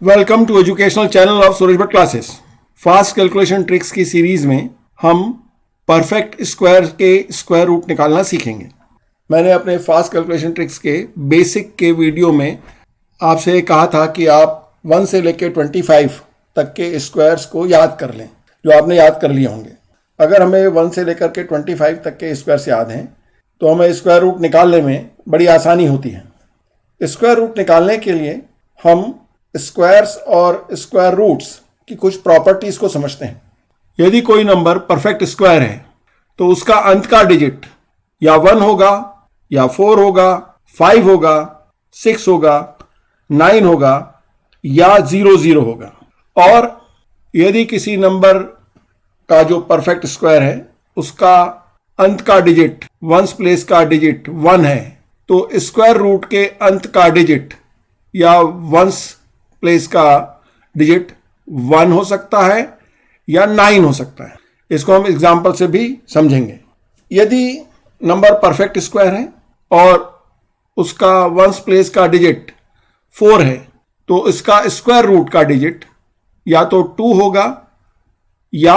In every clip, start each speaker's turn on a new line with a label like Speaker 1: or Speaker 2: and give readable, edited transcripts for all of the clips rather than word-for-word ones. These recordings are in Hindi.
Speaker 1: Welcome to educational channel of Suresh Bhatt classes. Fast calculation tricks की सीरीज में हम परफेक्ट स्क्वायर के स्क्वायर रूट निकालना सीखेंगे। मैंने अपने फास्ट कैलकुलेशन ट्रिक्स के बेसिक के वीडियो में आपसे कहा था कि आप 1 से लेकर 25 तक के स्क्वायर्स को याद कर लें, जो आपने याद कर लिए होंगे। अगर हमें 1 से लेकर के 25 तक के स्क्वायर्स याद हैं तो हमें स्क्वायर रूट निकालने में बड़ी आसानी होती है। स्क्वायर रूट निकालने के लिए हम स्क्वायर्स और स्क्वायर रूट्स की कुछ प्रॉपर्टीज को समझते हैं। यदि कोई नंबर परफेक्ट स्क्वायर है तो उसका अंत का डिजिट या 1 होगा या 4 होगा, 5 होगा, 6 होगा, 9 होगा या 0 होगा। और यदि किसी नंबर का जो परफेक्ट स्क्वायर है उसका अंत का डिजिट, वंस प्लेस का डिजिट 1 है तो स्क्वायर रूट के अंत का डिजिट या वंस प्लेस का डिजिट 1 हो सकता है या 9 हो सकता है। इसको हम एग्जाम्पल से भी समझेंगे। यदि नंबर परफेक्ट स्क्वायर है और उसका वंस प्लेस का डिजिट 4 है तो इसका स्क्वायर रूट का डिजिट या तो 2 होगा या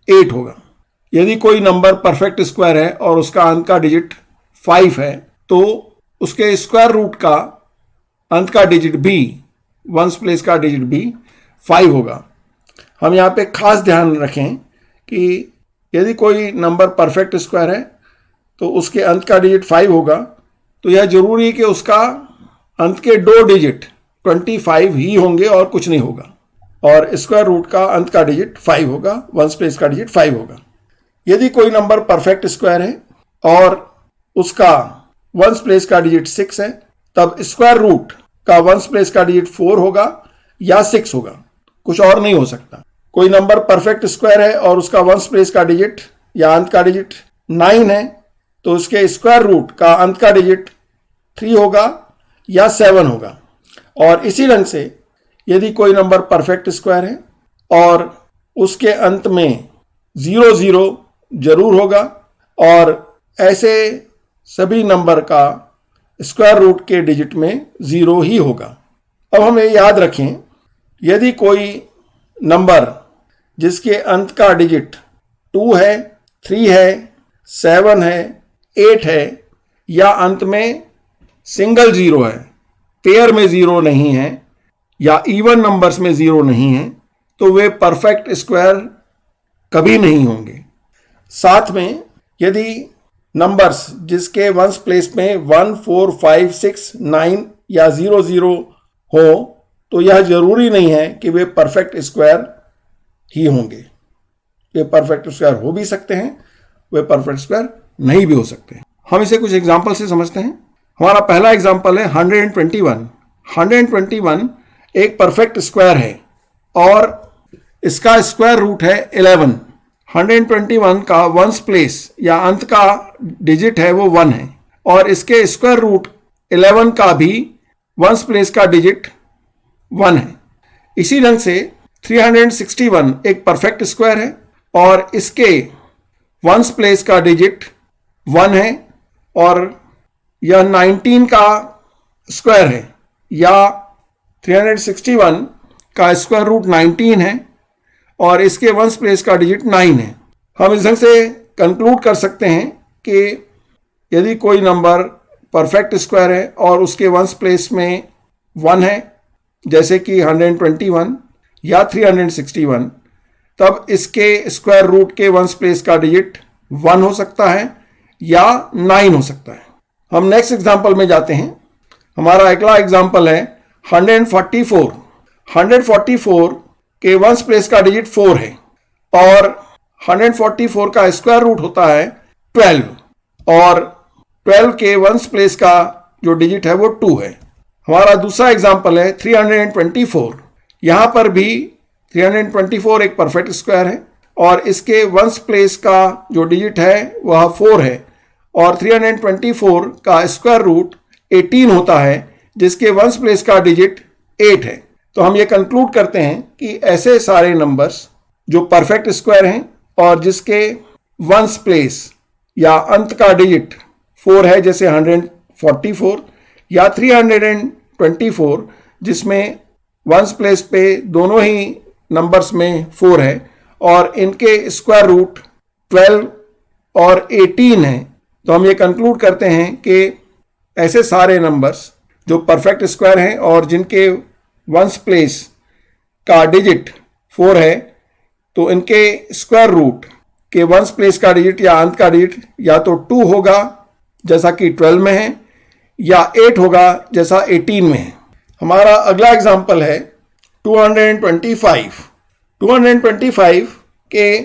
Speaker 1: 8 होगा। यदि कोई नंबर परफेक्ट स्क्वायर है और उसका अंत का डिजिट 5 है तो उसके स्क्वायर रूट का अंत का डिजिट भी, वंस प्लेस का डिजिट भी 5 होगा। हम यहाँ पे खास ध्यान रखें कि यदि कोई नंबर परफेक्ट स्क्वायर है तो उसके अंत का डिजिट 5 होगा तो यह जरूरी है कि उसका अंत के 2 डिजिट 25 ही होंगे और कुछ नहीं होगा, और स्क्वायर रूट का अंत का डिजिट 5 होगा, वंस प्लेस का डिजिट 5 होगा। यदि कोई नंबर परफेक्ट स्क्वायर है और उसका वंस प्लेस का डिजिट 6 है तब स्क्वायर रूट का वंस प्लेस का डिजिट 4 होगा या 6 होगा, कुछ और नहीं हो सकता। कोई नंबर परफेक्ट स्क्वायर है और उसका वंस प्लेस का डिजिट या अंत का डिजिट 9 है तो उसके स्क्वायर रूट का अंत का डिजिट 3 होगा या 7 होगा। और इसी ढंग से यदि कोई नंबर परफेक्ट स्क्वायर है और उसके अंत में 0 जरूर होगा और ऐसे सभी नंबर का स्क्वायर रूट के डिजिट में 0 ही होगा। अब हमें याद रखें, यदि कोई नंबर जिसके अंत का डिजिट 2 है, 3 है, 7 है, 8 है या अंत में सिंगल 0 है, पेयर में 0 नहीं है या इवन नंबर्स में 0 नहीं है तो वे परफेक्ट स्क्वायर कभी नहीं होंगे। साथ में यदि नंबर्स जिसके वंस प्लेस में 1, 4, 5, 6, 9 या 0 हो तो यह जरूरी नहीं है कि वे परफेक्ट स्क्वायर ही होंगे। वे परफेक्ट स्क्वायर हो भी सकते हैं, वे परफेक्ट स्क्वायर नहीं भी हो सकते हैं। हम इसे कुछ एग्जाम्पल से समझते हैं। हमारा पहला एग्जाम्पल है 121। 121 एक परफेक्ट स्क्वायर है और इसका स्क्वायर रूट है 11। 121 का वंस प्लेस या अंत का डिजिट है वो 1 है और इसके स्क्वायर रूट 11 का भी वंस प्लेस का डिजिट 1 है। इसी ढंग से 361 एक परफेक्ट स्क्वायर है और इसके वंस प्लेस का डिजिट 1 है और यह 19 का स्क्वायर है या 361 का स्क्वायर रूट 19 है और इसके वंस प्लेस का डिजिट 9 है। हम इस ढंग से कंक्लूड कर सकते हैं कि यदि कोई नंबर परफेक्ट स्क्वायर है और उसके वंस प्लेस में 1 है, जैसे कि 121 या 361, तब इसके स्क्वायर रूट के वंस प्लेस का डिजिट 1 हो सकता है या 9 हो सकता है। हम नेक्स्ट एग्जाम्पल में जाते हैं। हमारा अगला एग्जाम्पल है 144। 144 के वंस प्लेस का डिजिट 4 है और 144 का स्क्वायर रूट होता है 12 और 12 के वंस प्लेस का जो डिजिट है वो 2 है। हमारा दूसरा एग्जाम्पल है 324। यहाँ पर भी 324 एक परफेक्ट स्क्वायर है और इसके वंस प्लेस का जो डिजिट है वह 4 है और 324 का स्क्वायर रूट 18 होता है जिसके वंस प्लेस का डिजिट 8 है। तो हम ये कंक्लूड करते हैं कि ऐसे सारे नंबर्स जो परफेक्ट स्क्वायर हैं और जिसके वंस प्लेस या अंत का डिजिट 4 है, जैसे 144 या 324 जिसमें वंस प्लेस पे दोनों ही नंबर्स में 4 है और इनके स्क्वायर रूट 12 और 18 है, तो हम ये कंक्लूड करते हैं कि ऐसे सारे नंबर्स जो परफेक्ट स्क्वायर हैं और जिनके वंस प्लेस का डिजिट 4 है, तो इनके स्क्वायर रूट के वंस प्लेस का डिजिट या अंत का डिजिट या तो 2 होगा जैसा कि 12 में है, या 8 होगा जैसा 18 में है। हमारा अगला एग्जाम्पल है 225। 225 के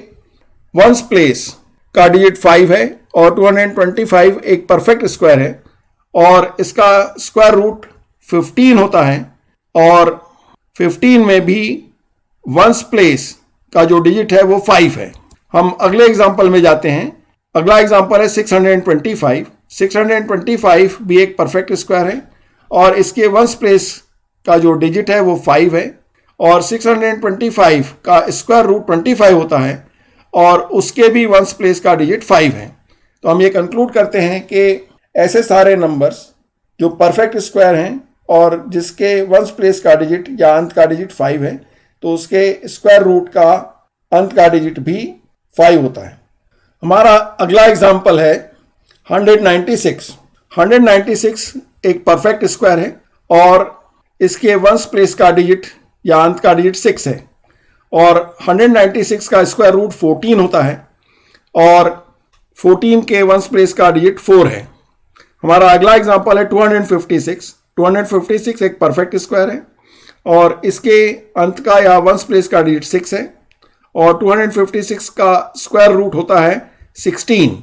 Speaker 1: वंस प्लेस का डिजिट 5 है और 225 एक परफेक्ट स्क्वायर है और इसका स्क्वायर रूट 15 होता है और 15 में भी वंस प्लेस का जो डिजिट है वो 5 है। हम अगले एग्जाम्पल में जाते हैं। अगला एग्जाम्पल है 625। 625 भी एक परफेक्ट स्क्वायर है और इसके वंस प्लेस का जो डिजिट है वो 5 है और 625 का स्क्वायर रूट 25 होता है और उसके भी वंस प्लेस का डिजिट 5 है। तो हम ये कंक्लूड करते हैं कि ऐसे सारे नंबर्स जो परफेक्ट स्क्वायर हैं और जिसके वंस प्लेस का डिजिट या अंत का डिजिट 5 है, तो उसके स्क्वायर रूट का अंत का डिजिट भी 5 होता है। हमारा अगला एग्जाम्पल है 196। 196 एक परफेक्ट स्क्वायर है और इसके वंस प्लेस का डिजिट या अंत का डिजिट 6 है और 196 का स्क्वायर रूट 14 होता है और 14 के वंस प्लेस का डिजिट 4 है। हमारा अगला एग्जाम्पल है 256। 256 एक परफेक्ट स्क्वायर है और इसके अंत का या वंस प्लेस का डिजिट 6 है और 256 का स्क्वायर रूट होता है 16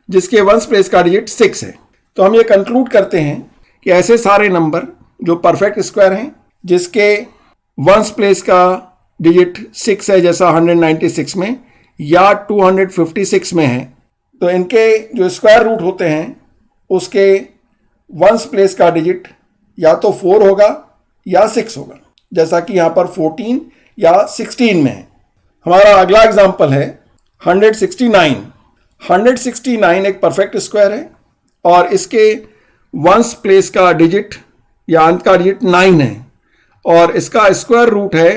Speaker 1: जिसके वंस प्लेस का डिजिट 6 है। तो हम ये कंक्लूड करते हैं कि ऐसे सारे नंबर जो परफेक्ट स्क्वायर हैं जिसके वंस प्लेस का डिजिट 6 है जैसा 196 में या 256 में है, तो इनके जो स्क्वायर रूट होते हैं उसके वंस प्लेस का डिजिट या तो 4 होगा या 6 होगा जैसा कि यहाँ पर 14 या 16 में है। हमारा अगला एग्जाम्पल है 169। 169 एक परफेक्ट स्क्वायर है और इसके वंस प्लेस का डिजिट या अंत का डिजिट 9 है और इसका स्क्वायर रूट है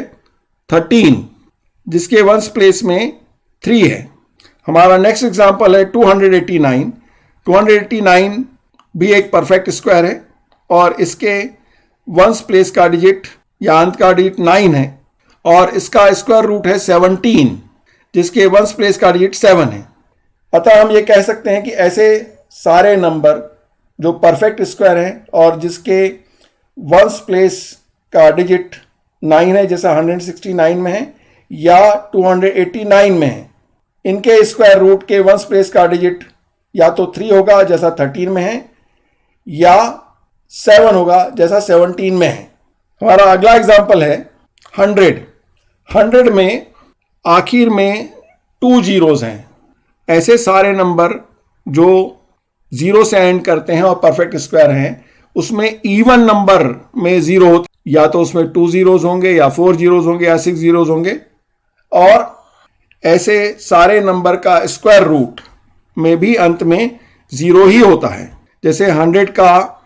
Speaker 1: 13 जिसके वंस प्लेस में 3 है। हमारा नेक्स्ट एग्जाम्पल है 289। 289 भी एक परफेक्ट स्क्वायर है और इसके वंस प्लेस का डिजिट या अंत का डिजिट 9 है और इसका स्क्वायर रूट है 17 जिसके वंस प्लेस का डिजिट 7 है। अतः हम ये कह सकते हैं कि ऐसे सारे नंबर जो परफेक्ट स्क्वायर हैं और जिसके वंस प्लेस का डिजिट 9 है जैसा 169 में है या 289 में है, इनके स्क्वायर रूट के वंस प्लेस का डिजिट या तो 3 होगा जैसा 13 में है या 7 होगा जैसा 17 में है। हमारा अगला एग्जाम्पल है 100। 100 में आखिर में 2 जीरोज हैं। ऐसे सारे नंबर जो 0 से एंड करते हैं और परफेक्ट स्क्वायर हैं उसमें इवन नंबर में 0 होते, या तो उसमें 2 जीरोज होंगे या 4 जीरोज होंगे या 6 जीरोज होंगे और ऐसे सारे नंबर का स्क्वायर रूट में भी अंत में 0 ही होता है। जैसे 100 का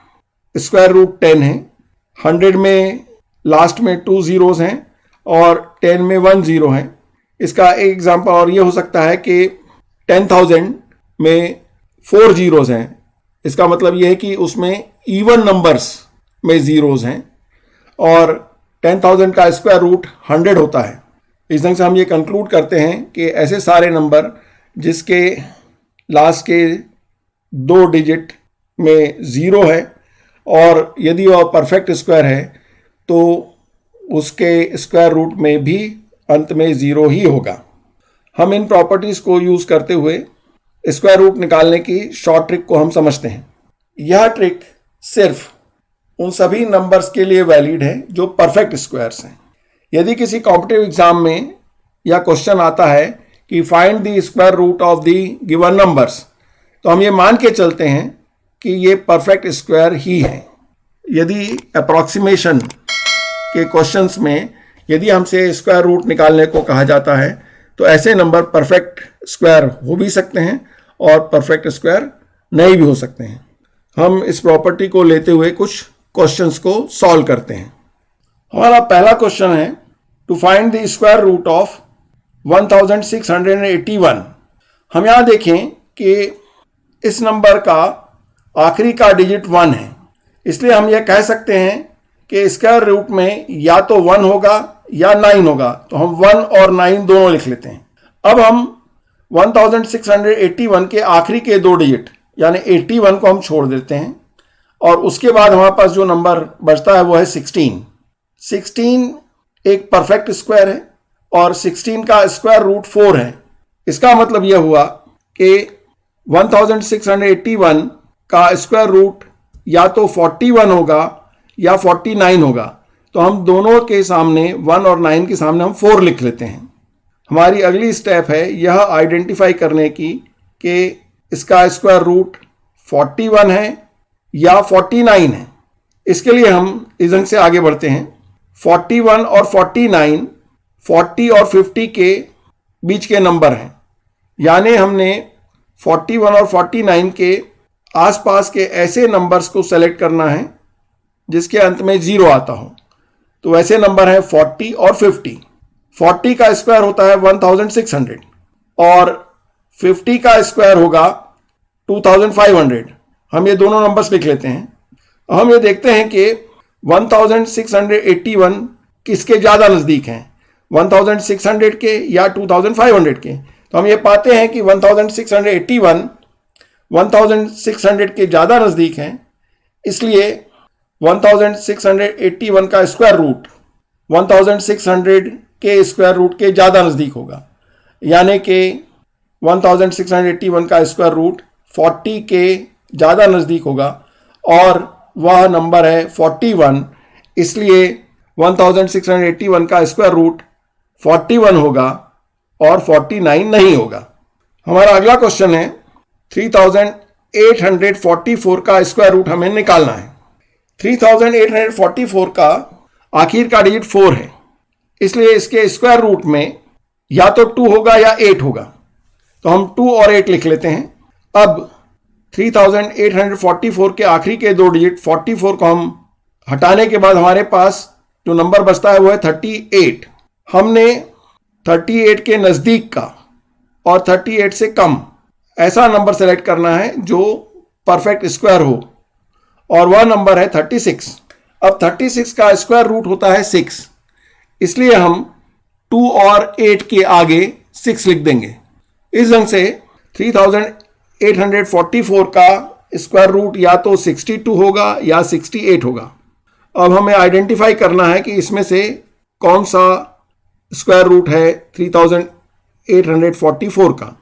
Speaker 1: स्क्वायर रूट 10 है, 100 में लास्ट में 2 जीरोज हैं और 10 में 1 जीरो है। इसका एक एग्जांपल और ये हो सकता है कि 10,000 में 4 जीरोज हैं। इसका मतलब यह है कि उसमें इवन नंबर्स में जीरोज हैं और 10,000 का स्क्वायर रूट 100 होता है। इस ढंग से हम ये कंक्लूड करते हैं कि ऐसे सारे नंबर जिसके लास्ट के 2 डिजिट में 0 है और यदि वह परफेक्ट स्क्वायर है तो उसके स्क्वायर रूट में भी अंत में 0 ही होगा। हम इन प्रॉपर्टीज़ को यूज़ करते हुए स्क्वायर रूट निकालने की शॉर्ट ट्रिक को हम समझते हैं। यह ट्रिक सिर्फ उन सभी नंबर्स के लिए वैलिड है जो परफेक्ट स्क्वायर्स हैं। यदि किसी कॉम्पिटिटिव एग्जाम में यह क्वेश्चन आता है कि find the square root of the given numbers, तो हम ये मान के चलते हैं कि ये परफेक्ट स्क्वायर ही है। यदि अप्रॉक्सीमेशन के क्वेश्चंस में यदि हमसे स्क्वायर रूट निकालने को कहा जाता है तो ऐसे नंबर परफेक्ट स्क्वायर हो भी सकते हैं और परफेक्ट स्क्वायर नहीं भी हो सकते हैं। हम इस प्रॉपर्टी को लेते हुए कुछ क्वेश्चंस को सॉल्व करते हैं। हमारा पहला क्वेश्चन है to find the square root of 1681। हम यहाँ देखें कि इस नंबर का आखिरी का डिजिट 1 है, इसलिए हम यह कह सकते हैं कि स्क्वायर रूट में या तो 1 होगा या 9 होगा, तो हम 1 और 9 दोनों लिख लेते हैं। अब हम 1681 के आखिरी के दो डिजिट यानी 81 को हम छोड़ देते हैं और उसके बाद हमारे पास जो नंबर बचता है वो है 16। 16 एक परफेक्ट स्क्वायर है और 16 का स्क्वायर रूट 4 है। इसका मतलब यह हुआ कि 1681 का स्क्वायर रूट या तो 41 होगा या 49 होगा, तो हम दोनों के सामने 1 और 9 के सामने हम 4 लिख लेते हैं। हमारी अगली स्टेप है यह आइडेंटिफाई करने की कि इसका स्क्वायर रूट 41 है या 49 है। इसके लिए हम इस ढंग से आगे बढ़ते हैं। 41 और 49 40 और 50 के बीच के नंबर हैं, यानी हमने 41 और 49 के आसपास के ऐसे नंबर्स को सेलेक्ट करना है जिसके अंत में 0 आता हो। तो वैसे नंबर हैं 40 और 50। 40 का स्क्वायर होता है 1600 और 50 का स्क्वायर होगा 2500। हम ये दोनों नंबर्स लिख लेते हैं। हम ये देखते हैं कि 1681 किसके ज़्यादा नज़दीक हैं, 1600 के या 2500 के। तो हम ये पाते हैं कि 1681 1600 के ज़्यादा नज़दीक हैं, इसलिए 1681 का स्क्वायर रूट 1600 के स्क्वायर रूट के ज़्यादा नज़दीक होगा, यानी कि 1681 का स्क्वायर रूट 40 के ज़्यादा नज़दीक होगा और वह नंबर है 41। इसलिए 1681 का स्क्वायर रूट 41 होगा और 49 नहीं होगा। हमारा अगला क्वेश्चन है 3844 का स्क्वायर रूट हमें निकालना है। 3844 का आखिर का डिजिट 4 है, इसलिए इसके स्क्वायर रूट में या तो 2 होगा या 8 होगा, तो हम 2 और 8 लिख लेते हैं। अब 3844 के आखिरी के दो डिजिट 44 को हम हटाने के बाद हमारे पास जो नंबर बचता है वो है 38। हमने 38 के नज़दीक का और 38 से कम ऐसा नंबर सेलेक्ट करना है जो परफेक्ट स्क्वायर हो, और वह नंबर है 36। अब 36 का स्क्वायर रूट होता है 6, इसलिए हम 2 और 8 के आगे 6 लिख देंगे। इस ढंग से 3844 का स्क्वायर रूट या तो 62 होगा या 68 होगा। अब हमें आइडेंटिफाई करना है कि इसमें से कौन सा स्क्वायर रूट है 3844 का।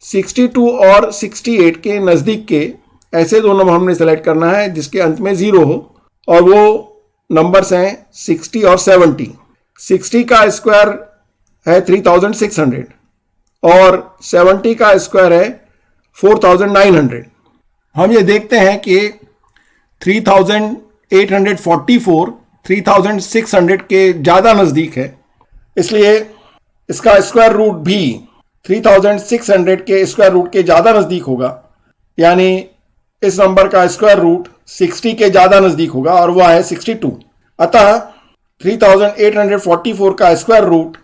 Speaker 1: 62 और 68 के नज़दीक के ऐसे दो नंबर हमने सेलेक्ट करना है जिसके अंत में 0 हो, और वो नंबर्स हैं 60 और 70। 60 का स्क्वायर है 3600 और 70 का स्क्वायर है 4900। हम ये देखते हैं कि 3844 3600 के ज़्यादा नज़दीक है, इसलिए इसका स्क्वायर रूट भी 3600 के स्क्वायर रूट के ज़्यादा नज़दीक होगा, यानी इस नंबर का स्क्वायर रूट 60 के ज़्यादा नज़दीक होगा और वह है 62। अतः 3844 का स्क्वायर रूट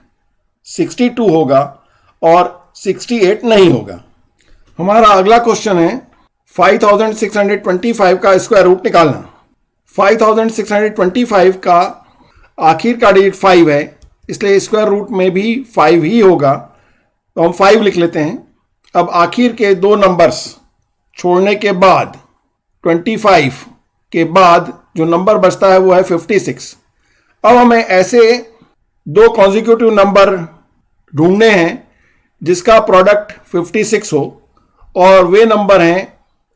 Speaker 1: 62 होगा और 68 नहीं होगा। हमारा अगला क्वेश्चन है 5625 का स्क्वायर रूट निकालना। 5625 का आखिर का डिजिट 5 है, इसलिए स्क्वायर रूट में भी 5 ही होगा, तो हम 5 लिख लेते हैं। अब आखिर के दो नंबर्स छोड़ने के बाद 25 के बाद जो नंबर बचता है वो है 56। अब हमें ऐसे दो कॉन्जिक्यूटिव नंबर ढूंढने हैं जिसका प्रोडक्ट 56 हो, और वे नंबर हैं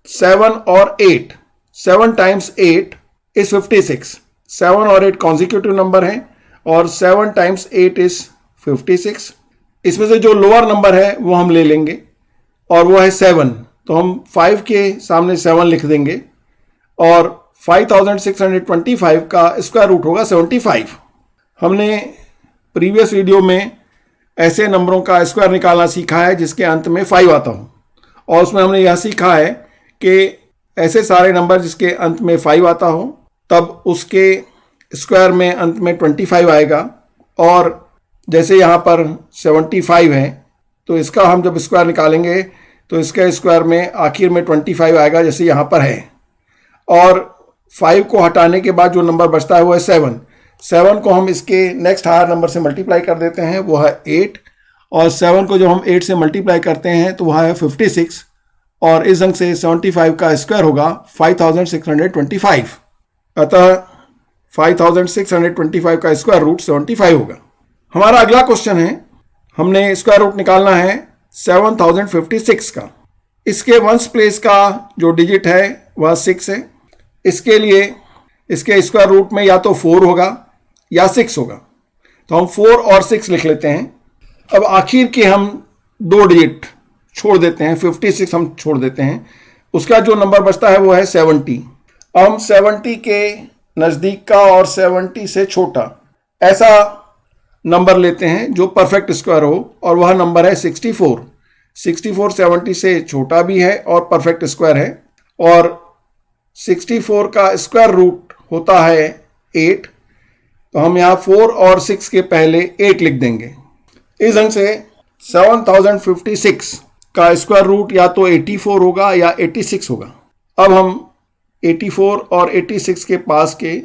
Speaker 1: 7 और 8। 7 टाइम्स 8 इज 56। 7 और 8 कॉन्जिक्यूटिव नंबर हैं और 7 टाइम्स 8 इज 56। इसमें से जो लोअर नंबर है वो हम ले लेंगे और वो है 7, तो हम 5 के सामने 7 लिख देंगे और 5625 का स्क्वायर रूट होगा 75। हमने प्रीवियस वीडियो में ऐसे नंबरों का स्क्वायर निकालना सीखा है जिसके अंत में 5 आता हो, और उसमें हमने यह सीखा है कि ऐसे सारे नंबर जिसके अंत में 5 आता हो तब उसके स्क्वायर में अंत में 25 आएगा, और जैसे यहाँ पर 75 है तो इसका हम जब स्क्वायर निकालेंगे तो इसके स्क्वायर में आखिर में 25 आएगा जैसे यहाँ पर है, और 5 को हटाने के बाद जो नंबर बचता है वो है 7। 7 को हम इसके नेक्स्ट हायर नंबर से मल्टीप्लाई कर देते हैं, वो है 8, और 7 को जब हम 8 से मल्टीप्लाई करते हैं तो वह है 56, और इस अंक से 75 का स्क्वायर होगा 5625। अतः 5625 का स्क्वायर रूट 75 होगा। हमारा अगला क्वेश्चन है, हमने स्क्वायर रूट निकालना है 7056 का। इसके वंस प्लेस का जो डिजिट है वह 6 है। इसके लिए इसके स्क्वायर रूट में या तो 4 होगा या 6 होगा, तो हम 4 और 6 लिख लेते हैं। अब आखिर के हम 2 डिजिट छोड़ देते हैं, 56 हम छोड़ देते हैं, उसका जो नंबर बचता है वो है 70। अब हम 70 के नज़दीक का और 70 से छोटा ऐसा नंबर लेते हैं जो परफेक्ट स्क्वायर हो, और वह नंबर है 64। 64 70 से छोटा भी है और परफेक्ट स्क्वायर है, और 64 का स्क्वायर रूट होता है 8, तो हम यहाँ 4 और 6 के पहले 8 लिख देंगे। इस ढंग से 7056 का स्क्वायर रूट या तो 84 होगा या 86 होगा। अब हम 84 और 86 के पास के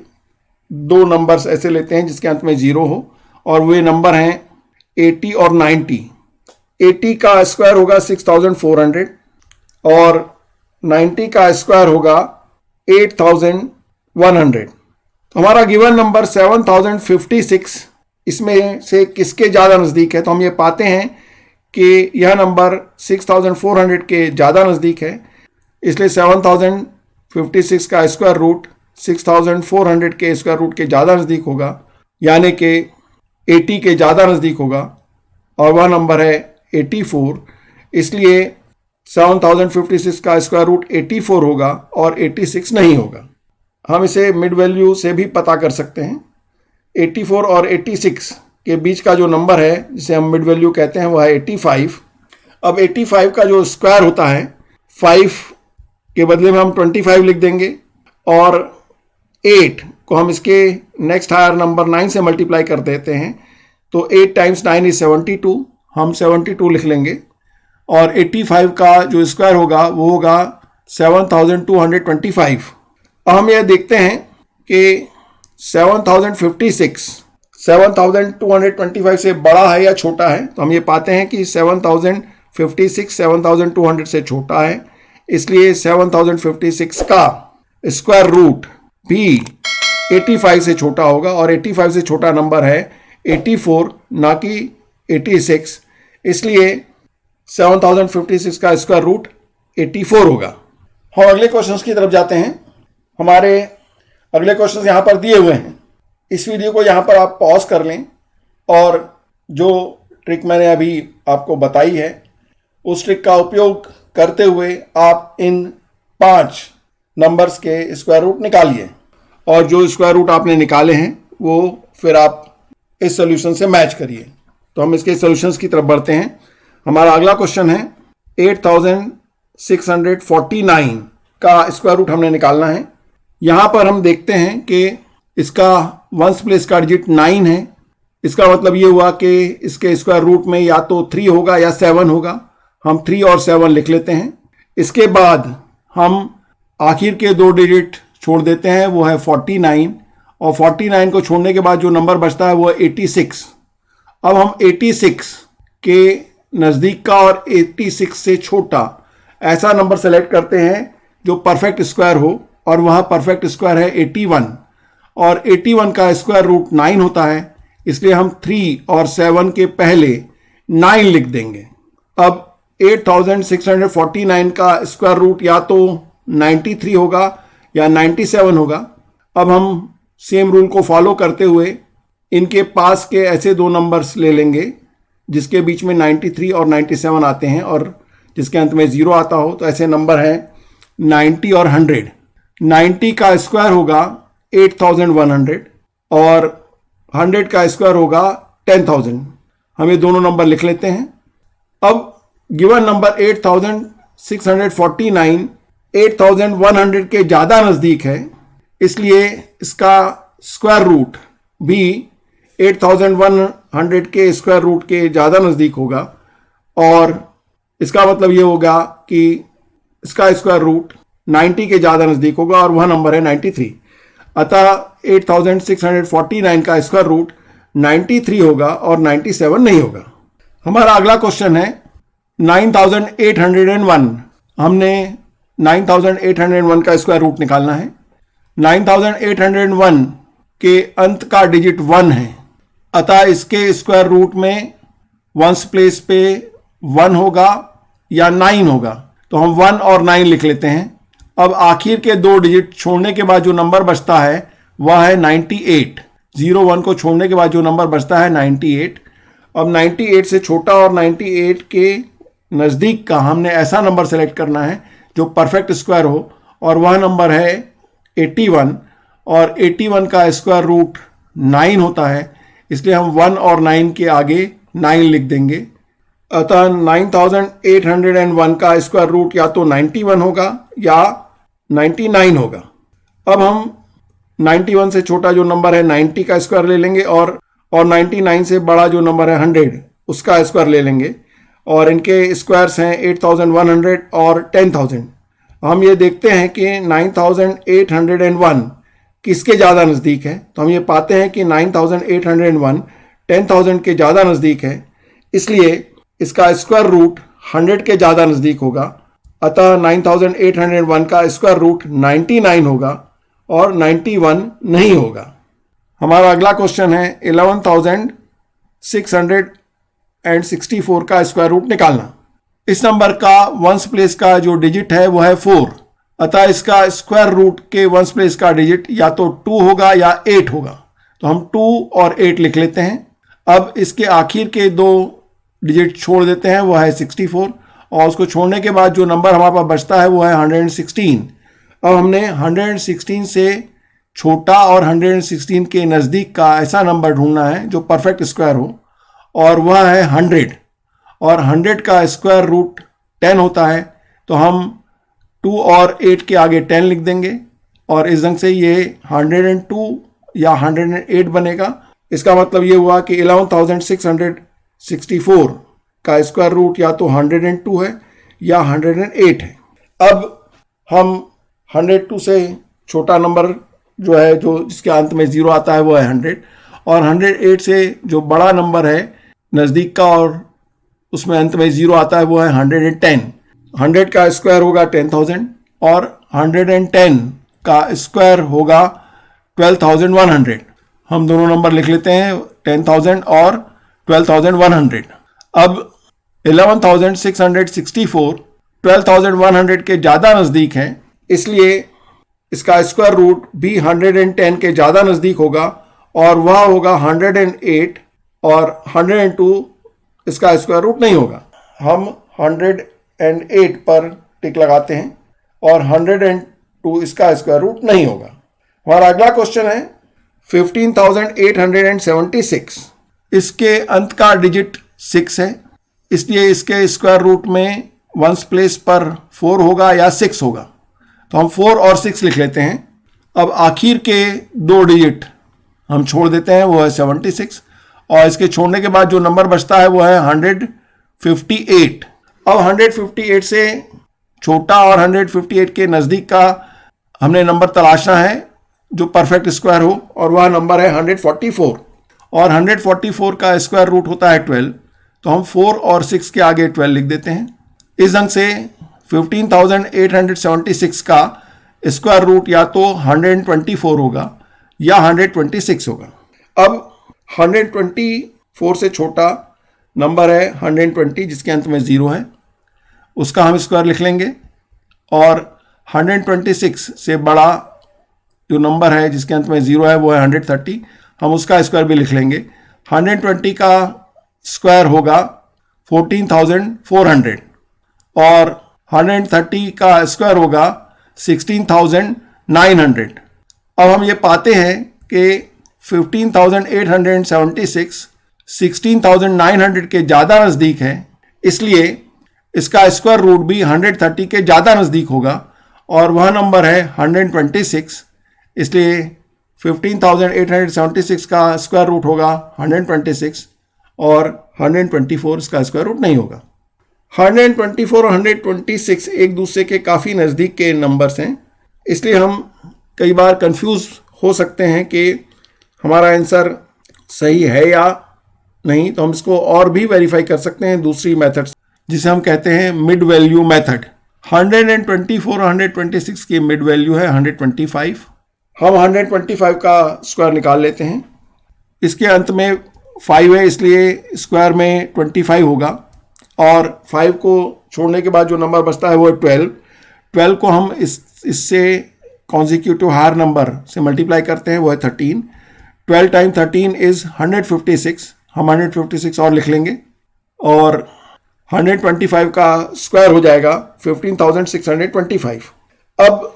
Speaker 1: 2 नंबर्स ऐसे लेते हैं जिसके अंत में 0 हो, और वे नंबर हैं 80 और 90। 80 का स्क्वायर होगा 6400, और 90 का स्क्वायर होगा 8100। तो हमारा गिवन नंबर 7056 इसमें से किसके ज़्यादा नज़दीक है, तो हम ये पाते हैं कि यह नंबर 6400 के ज़्यादा नज़दीक है, इसलिए 7056 का स्क्वायर रूट 6400 के स्क्वायर रूट के ज़्यादा नज़दीक होगा, यानी कि 80 के ज़्यादा नज़दीक होगा, और वह नंबर है 84। इसलिए 7056 का स्क्वायर रूट 84 होगा और 86 नहीं होगा। हम इसे मिड वैल्यू से भी पता कर सकते हैं। 84 और 86 के बीच का जो नंबर है जिसे हम मिड वैल्यू कहते हैं वह है 85। अब 85 का जो स्क्वायर होता है 5 के बदले में हम 25 लिख देंगे, और 8 को हम इसके नेक्स्ट हायर नंबर 9 से मल्टीप्लाई कर देते हैं, तो 8 टाइम्स 9 इज 72, हम 72 लिख लेंगे, और 85 का जो स्क्वायर होगा वो होगा 7225। अब हम यह देखते हैं कि 7056 7225 से बड़ा है या छोटा है, तो हम ये पाते हैं कि 7056 7200 से छोटा है, इसलिए 7056 का स्क्वायर रूट भी 85 से छोटा होगा, और 85 से छोटा नंबर है 84 ना कि 86, इसलिए 7056 का स्क्वायर रूट 84 होगा। हम अगले क्वेश्चंस की तरफ जाते हैं। हमारे अगले क्वेश्चंस यहाँ पर दिए हुए हैं। इस वीडियो को यहाँ पर आप पॉज कर लें, और जो ट्रिक मैंने अभी आपको बताई है उस ट्रिक का उपयोग करते हुए आप इन 5 नंबर्स के स्क्वायर रूट निकालिए, और जो स्क्वायर रूट आपने निकाले हैं वो फिर आप इस सॉल्यूशन से मैच करिए। तो हम इसके सॉल्यूशंस की तरफ बढ़ते हैं। हमारा अगला क्वेश्चन है 8649 का स्क्वायर रूट हमने निकालना है। यहाँ पर हम देखते हैं कि इसका वंस प्लेस का डिजिट 9 है। इसका मतलब ये हुआ कि इसके स्क्वायर रूट में या तो 3 होगा या 7 होगा। हम 3 और 7 लिख लेते हैं। इसके बाद हम आखिर के 2 डिजिट छोड़ देते हैं, वो है 49, और 49 को छोड़ने के बाद जो नंबर बचता है वो है 86। अब हम 86 के नज़दीक का और 86 से छोटा ऐसा नंबर सेलेक्ट करते हैं जो परफेक्ट स्क्वायर हो, और वह परफेक्ट स्क्वायर है 81, और 81 का स्क्वायर रूट 9 होता है, इसलिए हम 3 और 7 के पहले 9 लिख देंगे। अब 8649 का स्क्वायर रूट या तो 93 होगा या 97 होगा। अब हम सेम रूल को फॉलो करते हुए इनके पास के ऐसे 2 नंबर्स ले लेंगे जिसके बीच में 93 और 97 आते हैं और जिसके अंत में 0 आता हो। तो ऐसे नंबर हैं 90 और 100। 90 का स्क्वायर होगा 8100 और 100 का स्क्वायर होगा 10,000। हम ये दोनों नंबर लिख लेते हैं। अब गिवन नंबर 8649 8100 के ज़्यादा नज़दीक है, इसलिए इसका स्क्वायर रूट भी 8100 के स्क्वायर रूट के ज़्यादा नज़दीक होगा, और इसका मतलब ये होगा कि इसका स्क्वायर रूट 90 के ज़्यादा नज़दीक होगा, और वह नंबर है 93। अतः 8649 का स्क्वायर रूट 93 होगा और 97 नहीं होगा। हमारा अगला क्वेश्चन है 9801। हमने 9801 का स्क्वायर रूट निकालना है। 9801 के अंत का डिजिट 1 है, अतः इसके स्क्वायर रूट में वंस प्लेस पे 1 होगा या 9 होगा, तो हम 1 और 9 लिख लेते हैं। अब आखिर के दो डिजिट छोड़ने के बाद जो नंबर बचता है वह है 98। 01 को छोड़ने के बाद जो नंबर बचता है 98। अब 98 से छोटा और 98 के नज़दीक का हमने ऐसा नंबर सेलेक्ट करना है जो परफेक्ट स्क्वायर हो, और वह नंबर है 81, और 81 का स्क्वायर रूट 9 होता है, इसलिए हम 1 और 9 के आगे 9 लिख देंगे। अतः 9801 का स्क्वायर रूट या तो 91 होगा या 99 होगा। अब हम 91 से छोटा जो नंबर है 90 का स्क्वायर ले लेंगे, और 99 से बड़ा जो नंबर है 100 उसका स्क्वायर ले लेंगे, और इनके स्क्वायर्स हैं 8100 और 10000। हम ये देखते हैं कि 9801 किसके ज़्यादा नज़दीक है, तो हम ये पाते हैं कि 9801 10000 के ज़्यादा नज़दीक है, इसलिए इसका स्क्वायर रूट 100 के ज़्यादा नज़दीक होगा। अतः 9801 का स्क्वायर रूट 99 होगा और 91 नहीं होगा। हमारा अगला क्वेश्चन है 11664 का स्क्वायर रूट निकालना। इस नंबर का वंस प्लेस का जो डिजिट है वो है 4, अतः इसका स्क्वायर रूट के वंस प्लेस का डिजिट या तो 2 होगा या 8 होगा, तो हम 2 और 8 लिख लेते हैं। अब इसके आखिर के दो डिजिट छोड़ देते हैं, वो है 64, और उसको छोड़ने के बाद जो नंबर हमारे पास बचता है वो है 116। अब हमने 116 से छोटा और 116 के नज़दीक का ऐसा नंबर ढूंढना है जो परफेक्ट स्क्वायर हो, और वह है 100, और 100 का स्क्वायर रूट 10 होता है, तो हम 2 और 8 के आगे 10 लिख देंगे, और इस ढंग से ये 102 या 108 बनेगा। इसका मतलब ये हुआ कि 11664 का स्क्वायर रूट या तो 102 है या 108 है। अब हम 102 से छोटा नंबर जो है, जो जिसके अंत में 0 आता है, वो है 100, और 108 से जो बड़ा नंबर है नज़दीक का और उसमें अंत में 0 आता है, वो है 110। 100 का स्क्वायर होगा 10000 और 110 का स्क्वायर होगा 12100। हम दोनों नंबर लिख लेते हैं, 10000 और 12100। अब 11664 12100 के ज़्यादा नज़दीक है, इसलिए इसका स्क्वायर रूट भी 110 के ज़्यादा नज़दीक होगा, और वह होगा 108, और 102 इसका स्क्वायर रूट नहीं होगा। हम 108 पर टिक लगाते हैं, और 102 इसका स्क्वायर रूट नहीं होगा। हमारा अगला क्वेश्चन है 15876। इसके अंत का डिजिट 6 है, इसलिए इसके स्क्वायर रूट में वंस प्लेस पर 4 होगा या 6 होगा, तो हम 4 और 6 लिख लेते हैं। अब आखिर के दो डिजिट हम छोड़ देते हैं, वो है 76, और इसके छोड़ने के बाद जो नंबर बचता है वो है 158। अब 158 से छोटा और 158 के नज़दीक का हमने नंबर तलाशना है जो परफेक्ट स्क्वायर हो, और वह नंबर है 144, और 144 का स्क्वायर रूट होता है 12, तो हम 4 और 6 के आगे 12 लिख देते हैं। इस ढंग से 15876 का स्क्वायर रूट या तो 124 होगा या 126 होगा। अब 124 से छोटा नंबर है 120 जिसके अंत में 0 है, उसका हम स्क्वायर लिख लेंगे, और 126 से बड़ा जो नंबर है जिसके अंत में 0 है वो है 130, हम उसका स्क्वायर भी लिख लेंगे। 120 का स्क्वायर होगा 14400, और 130 का स्क्वायर होगा 16900। अब हम ये पाते हैं कि 15876 16900 के ज़्यादा नज़दीक है, इसलिए इसका स्क्वायर रूट भी 130 के ज़्यादा नज़दीक होगा, और वह नंबर है 126, इसलिए 15,876 का स्क्वायर रूट होगा 126 और 124 इसका स्क्वायर रूट नहीं होगा। 124 और 126 एक दूसरे के काफ़ी नज़दीक के नंबर्स हैं, इसलिए हम कई बार कंफ्यूज हो सकते हैं कि हमारा आंसर सही है या नहीं। तो हम इसको और भी वेरीफाई कर सकते हैं दूसरी मेथड, जिसे हम कहते हैं मिड वैल्यू मेथड। 124 और 126 की मिड वैल्यू है 125। हम 125 का स्क्वायर निकाल लेते हैं। इसके अंत में 5 है, इसलिए स्क्वायर में 25 होगा और 5 को छोड़ने के बाद जो नंबर बचता है वो है 12। 12 को हम इससे कॉन्जिक्यूटिव हायर नंबर से मल्टीप्लाई करते हैं, वो है 13। 12 टाइम 13 इज़ 156। हम 156 और लिख लेंगे और 125 का स्क्वायर हो जाएगा 15,625। अब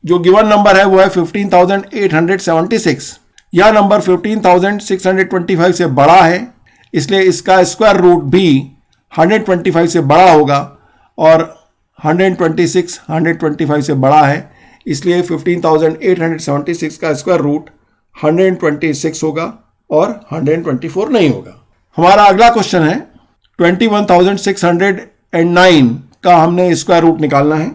Speaker 1: जो गिवन नंबर है वो है 15,876। यह नंबर 15,625 से बड़ा है, इसलिए इसका स्क्वायर रूट भी 125 से बड़ा होगा और 126 125 से बड़ा है, इसलिए 15,876 का स्क्वायर रूट 126 होगा और 124 नहीं होगा। हमारा अगला क्वेश्चन है 21,609 का हमने स्क्वायर रूट निकालना है।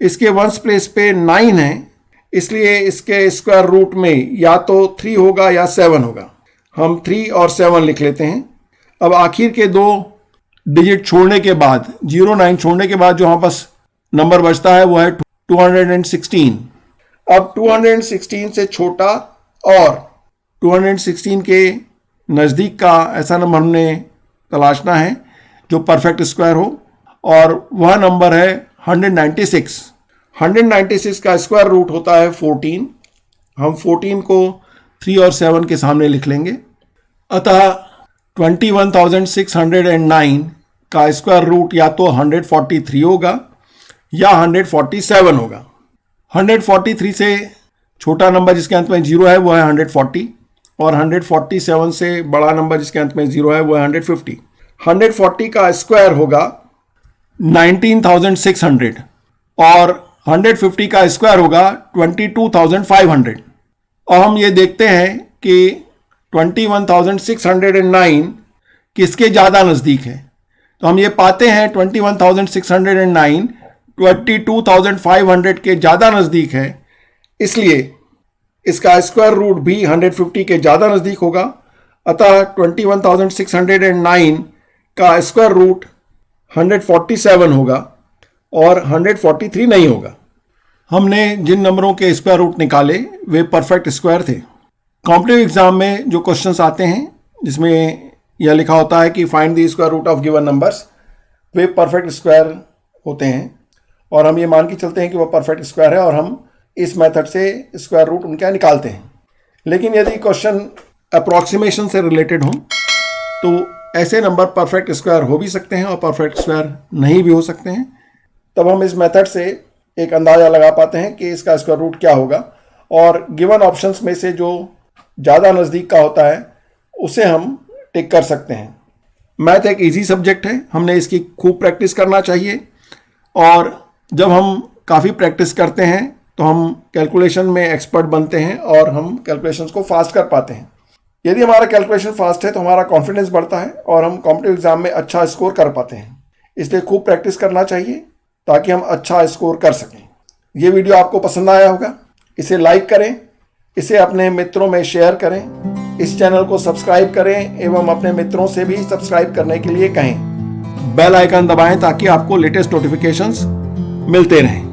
Speaker 1: इसके वंस प्लेस पे 9 है, इसलिए इसके स्क्वायर रूट में या तो 3 होगा या 7 होगा। हम 3 और 7 लिख लेते हैं। अब आखिर के 2 डिजिट छोड़ने के बाद 09 छोड़ने के बाद जो हमारे पास नंबर बचता है वो है 216। अब 216 से छोटा और 216 के नज़दीक का ऐसा नंबर हमने तलाशना है जो परफेक्ट स्क्वायर हो, और वह नंबर है 196। 196 का स्क्वायर रूट होता है 14। हम 14 को 3 और 7 के सामने लिख लेंगे। अतः 21,609 का स्क्वायर रूट या तो 143 होगा या 147 होगा। 143 से छोटा नंबर जिसके अंत में 0 है वो है 140 और 147 से बड़ा नंबर जिसके अंत में 0 है वो है 150। 140 का स्क्वायर होगा 19,600 और 150 का स्क्वायर होगा 22,500। और हम ये देखते हैं कि 21,609 किसके ज़्यादा नज़दीक है। तो हम ये पाते हैं 21,609 22,500 के ज़्यादा नज़दीक है, इसलिए इसका स्क्वायर रूट भी 150 के ज़्यादा नज़दीक होगा। अतः 21,609 का स्क्वायर रूट 147 होगा और 143 नहीं होगा। हमने जिन नंबरों के स्क्वायर रूट निकाले वे परफेक्ट स्क्वायर थे। कॉम्पिटिटिव एग्जाम में जो क्वेश्चंस आते हैं जिसमें यह लिखा होता है कि find the square root of given numbers, वे परफेक्ट स्क्वायर होते हैं और हम ये मान के चलते हैं कि वह परफेक्ट स्क्वायर है और हम इस मेथड से स्क्वायर रूट उनका निकालते हैं। लेकिन यदि क्वेश्चन अप्रॉक्सीमेशन से रिलेटेड हो तो ऐसे नंबर परफेक्ट स्क्वायर हो भी सकते हैं और परफेक्ट स्क्वायर नहीं भी हो सकते हैं। तब हम इस मेथड से एक अंदाज़ा लगा पाते हैं कि इसका स्क्वायर रूट क्या होगा और गिवन ऑप्शंस में से जो ज़्यादा नज़दीक का होता है उसे हम टिक कर सकते हैं। मैथ एक इजी सब्जेक्ट है, हमने इसकी खूब प्रैक्टिस करना चाहिए और जब हम काफ़ी प्रैक्टिस करते हैं तो हम कैलकुलेशन में एक्सपर्ट बनते हैं और हम कैलकुलेशंस को फास्ट कर पाते हैं। यदि हमारा कैलकुलेशन फास्ट है तो हमारा कॉन्फिडेंस बढ़ता है और हम कॉम्पिटिटिव एग्जाम में अच्छा स्कोर कर पाते हैं। इसलिए खूब प्रैक्टिस करना चाहिए ताकि हम अच्छा स्कोर कर सकें। ये वीडियो आपको पसंद आया होगा, इसे लाइक करें, इसे अपने मित्रों में शेयर करें, इस चैनल को सब्सक्राइब करें एवं अपने मित्रों से भी सब्सक्राइब करने के लिए कहें। बेल आइकन दबाएं ताकि आपको लेटेस्ट नोटिफिकेशंस मिलते रहें।